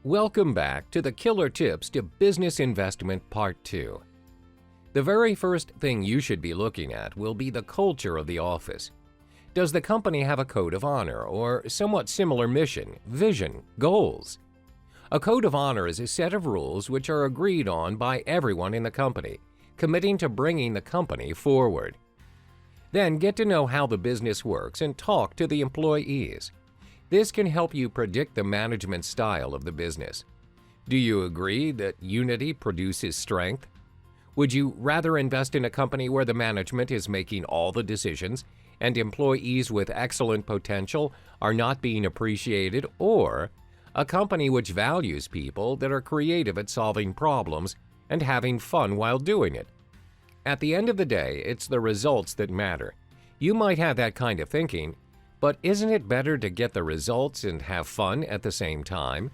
Welcome back to the Killer Tips to Business Investment Part 2. The very first thing you should be looking at will be the culture of the office. Does the company have a code of honor or somewhat similar mission, vision, goals? A code of honor is a set of rules which are agreed on by everyone in the company, committing to bringing the company forward. Then get to know how the business works and talk to the employees. This can help you predict the management style of the business. Do you agree that unity produces strength? Would you rather invest in a company where the management is making all the decisions and employees with excellent potential are not being appreciated, or a company which values people that are creative at solving problems and having fun while doing it? At the end of the day, it's the results that matter. You might have that kind of thinking, but isn't it better to get the results and have fun at the same time?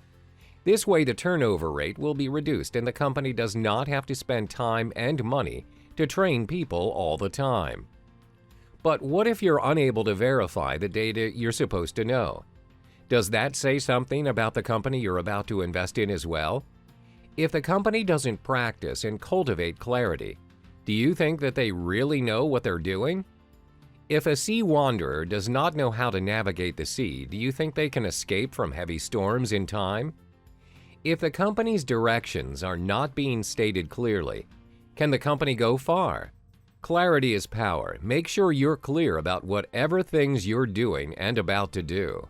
This way the turnover rate will be reduced and the company does not have to spend time and money to train people all the time. But what if you're unable to verify the data you're supposed to know? Does that say something about the company you're about to invest in as well? If the company doesn't practice and cultivate clarity, do you think that they really know what they're doing? If a sea wanderer does not know how to navigate the sea, do you think they can escape from heavy storms in time? If the company's directions are not being stated clearly, can the company go far? Clarity is power. Make sure you're clear about whatever things you're doing and about to do.